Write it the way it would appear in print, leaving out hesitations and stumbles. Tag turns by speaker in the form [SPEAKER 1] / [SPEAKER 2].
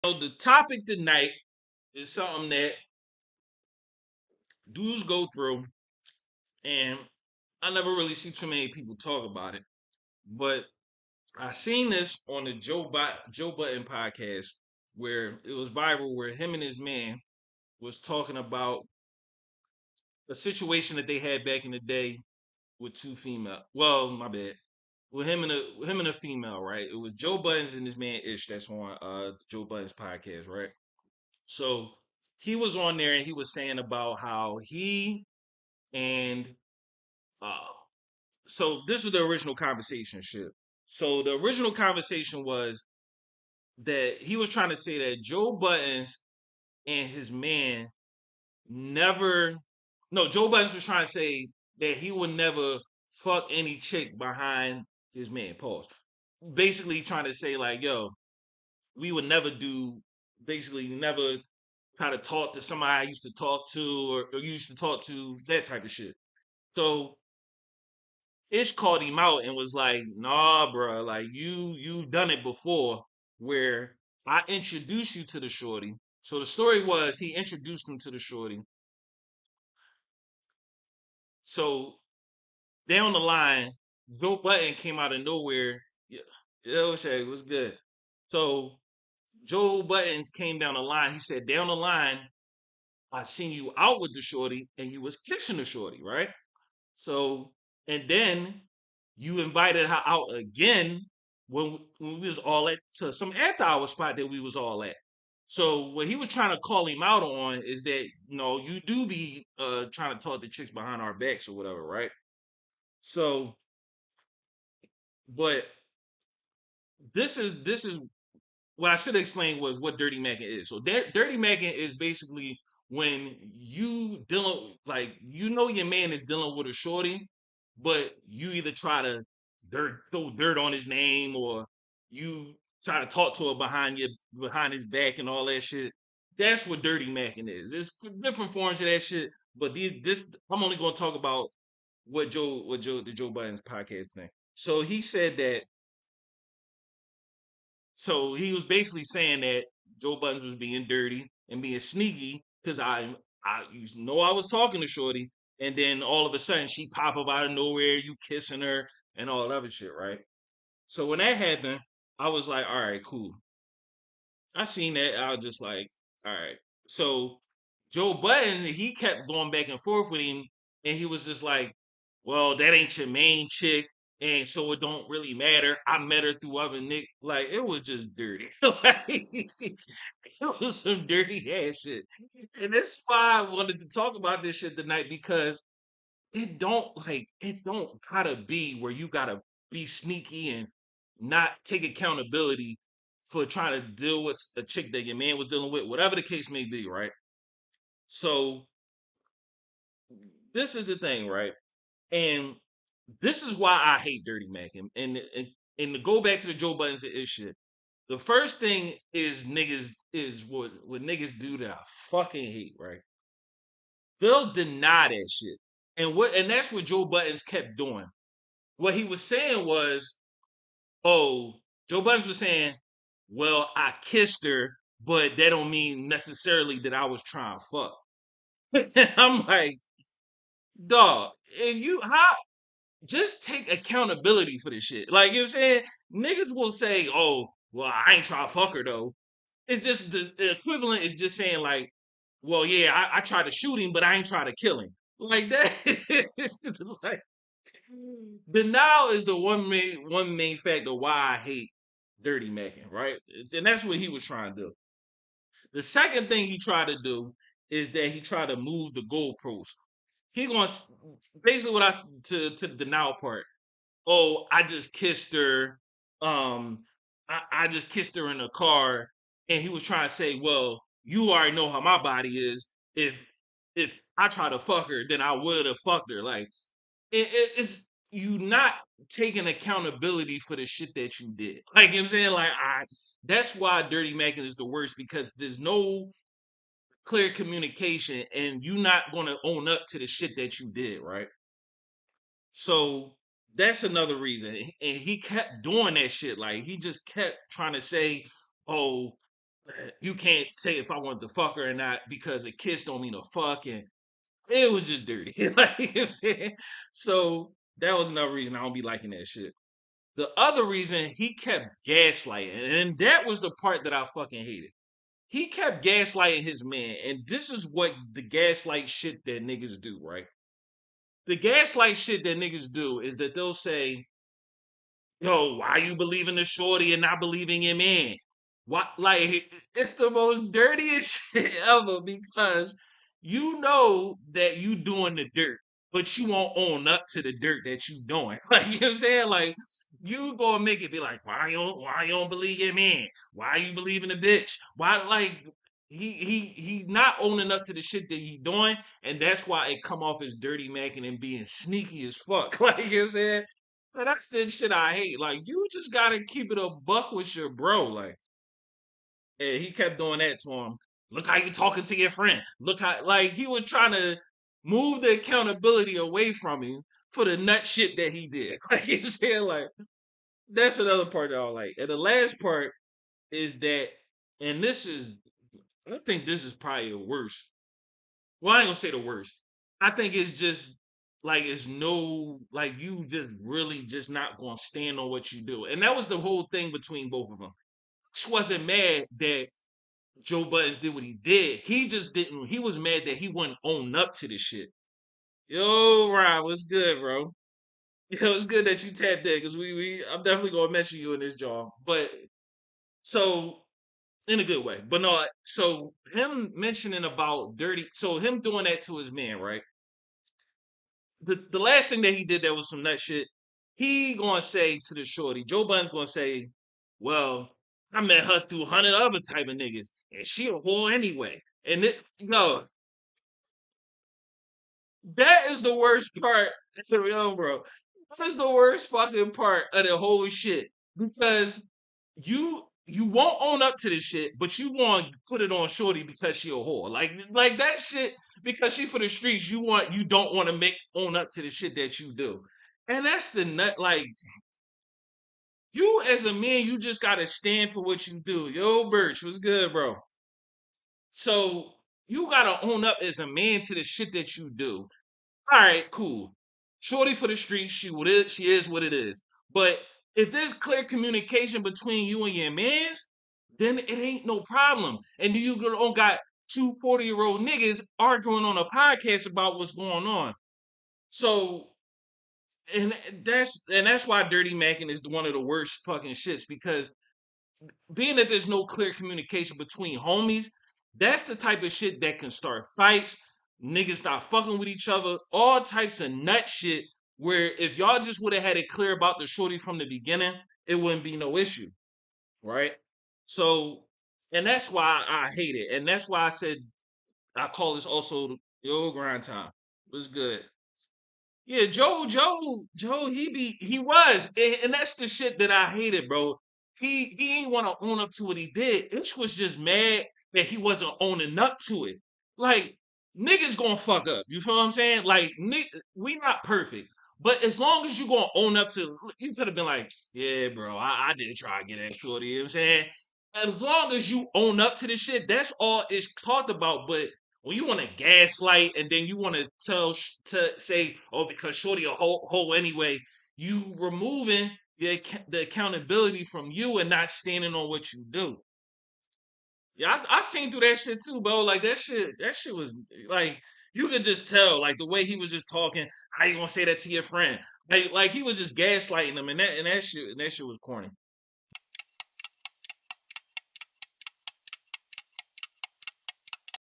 [SPEAKER 1] So the topic tonight is something that dudes go through, and I never really see too many people talk about it. But I seen this on the Joe Budden podcast where it was viral, where him and his man was talking about a situation that they had back in the day with two female. Well, my bad. With him and a female, right? It was Joe Budden's and his man Ish that's on Joe Budden's podcast, right? So he was on there and he was saying about how he and uh so this was the original conversation shit. So the original conversation was that he was trying to say that Joe Buttons and his man never no, Joe Buttons was trying to say that he would never fuck any chick behind his man. Pause. Basically trying to say like, yo, we would never do basically never try to talk to somebody I used to talk to or used to talk to, that type of shit. So Ish called him out and was like, "Nah, bro, like you done it before, where I introduced you to the shorty." So the story was he introduced him to the shorty. So down the line, Joe Button came out of nowhere. Yeah, yo, Shay, what's good? So Joe Buttons came down the line. He said, "Down the line, I seen you out with the shorty, and you was kissing the shorty, right?" So, and then you invited her out again when we was all at to some after hour spot that we was all at. So what he was trying to call him out on is that you do be trying to talk to chicks behind our backs or whatever, right? So, but this is what I should explain was what dirty macking is. So dirty macking is basically when you dealing like your man is dealing with a shorty, but you either try to throw dirt on his name or you try to talk to her behind his back and all that shit. That's what dirty macking is. It's different forms of that shit, but this I'm only gonna talk about the Joe Biden's podcast thing. So he said that so he was basically saying that Joe Budden was being dirty and being sneaky because I I was talking to Shorty, and then all of a sudden she pop up out of nowhere, you kissing her and all that other shit, right? So when that happened, I was like, all right, cool. I seen that. I was just like, all right. So Joe Budden, he kept going back and forth with him, and he was just like, "Well, that ain't your main chick, and so it don't really matter. I met her through other Nick. Like it was just dirty. Like, it was some dirty ass shit. And that's why I wanted to talk about this shit tonight because it don't gotta be where you gotta be sneaky and not take accountability for trying to deal with a chick that your man was dealing with, whatever the case may be, right? So this is the thing, right? And this is why I hate Dirty Mac. And to go back to the Joe Buttons and shit, the first thing is niggas is what niggas do that I fucking hate, right? They'll deny that shit. And that's what Joe Buttons kept doing. What he was saying was, oh, Joe Buttons was saying, well, I kissed her, but that don't mean necessarily that I was trying to fuck. I'm like, dog, if you how just take accountability for this shit. Like you know what I'm saying? Niggas will say, oh, well, I ain't trying to fuck her though. It's just the equivalent is just saying like, well, yeah, I tried to shoot him, but I ain't trying to kill him. Like that. Like denial is the one main factor why I hate Dirty Mackin, right? And that's what he was trying to do. The second thing he tried to do is that he tried to move the goalposts. He gonna basically what to the denial part. Oh, I just kissed her. Um, I just kissed her in the car, and he was trying to say, well, you already know how my body is. If I try to fuck her, then I would have fucked her. Like it's you not taking accountability for the shit that you did. Like you know what I'm saying, like that's why Dirty Mackin is the worst because there's no clear communication and you not gonna own up to the shit that you did, right? So that's another reason. And he kept doing that shit. Like he just kept trying to say, oh, You can't say if I want to fuck her or not because a kiss don't mean a fuck, and it was just dirty. Like you know what I'm saying? So that was another reason I don't be liking that shit. The other reason he kept gaslighting, and that was the part that I fucking hated. He kept gaslighting his man, and this is what the gaslight shit that niggas do, right? The gaslight shit that niggas do is that they'll say, yo, why you believing the shorty and not believing your man? What, like it's the most dirtiest shit ever because you know that you doing the dirt, but you won't own up to the dirt that you doing. Like you know what I'm saying? Like you gonna make it be like, why you don't believe your man? Why you believing the bitch? Why like he not owning up to the shit that he doing, and that's why it come off as dirty macking and being sneaky as fuck. Like you know what I'm saying? Man, that's the shit I hate. Like, you just gotta keep it a buck with your bro. Like, and he kept doing that to him. Look how you talking to your friend. Look how, like, he was trying to move the accountability away from him for the nut shit that he did. Like, you saying, like, that's another part that I don't like. And the last part is that, and this is, I think this is probably the worst. Well, I ain't gonna say the worst. I think it's just like it's no like you just really just not gonna stand on what you do. And that was the whole thing between both of them. She wasn't mad that Joe Buttons did what he did. He just didn't. He was mad that he wouldn't own up to this shit. Yo, Ryan, what's good, bro? Yo, it's good that you tapped in because we I'm definitely gonna mention you in this job. But so in a good way. But no, so him mentioning about dirty, so him doing that to his man, right? The last thing that he did that was some nut shit. He gonna say to the shorty, Joe Budden's gonna say, "Well, I met her through 100 other type of niggas, and she a whore anyway." And it, no, that is the worst part. Yo, bro, that is the worst fucking part of the whole shit because you won't own up to this shit, but you want to put it on Shorty because she a whore. Like that shit because she for the streets. You don't want to make own up to the shit that you do, and that's the nut. Like you as a man, you just gotta stand for what you do. Yo, Birch, what's good, bro? So you gotta own up as a man to the shit that you do. All right, cool. Shorty for the streets, she is what it is. But if there's clear communication between you and your mans, then it ain't no problem. And you don't got 2 40-year-old niggas arguing on a podcast about what's going on. So and that's why Dirty Mackin is one of the worst fucking shits because being that there's no clear communication between homies, that's the type of shit that can start fights. Niggas start fucking with each other, all types of nut shit. Where if y'all just would have had it clear about the shorty from the beginning, it wouldn't be no issue, right? So, and that's why I hate it, and that's why I said I call this also the old grind time. It was good. Yeah, Joe, he was, and that's the shit that I hated, bro. He ain't want to own up to what he did. Ish was just mad that he wasn't owning up to it. Like niggas gonna fuck up. You feel what I'm saying? Like we not perfect, but as long as you gonna own up to, you could have been like, yeah, bro, I did try to get that shorty. You know what I'm saying? As long as you own up to the shit, that's all it's talked about. But when you want to gaslight and then you want to to say, oh, because Shorty a whole anyway, you removing the accountability from you and not standing on what you do. Yeah, I seen through that shit too, bro. Like that shit was like you could just tell, like the way he was just talking. How you gonna say that to your friend? Like he was just gaslighting them, and that shit was corny.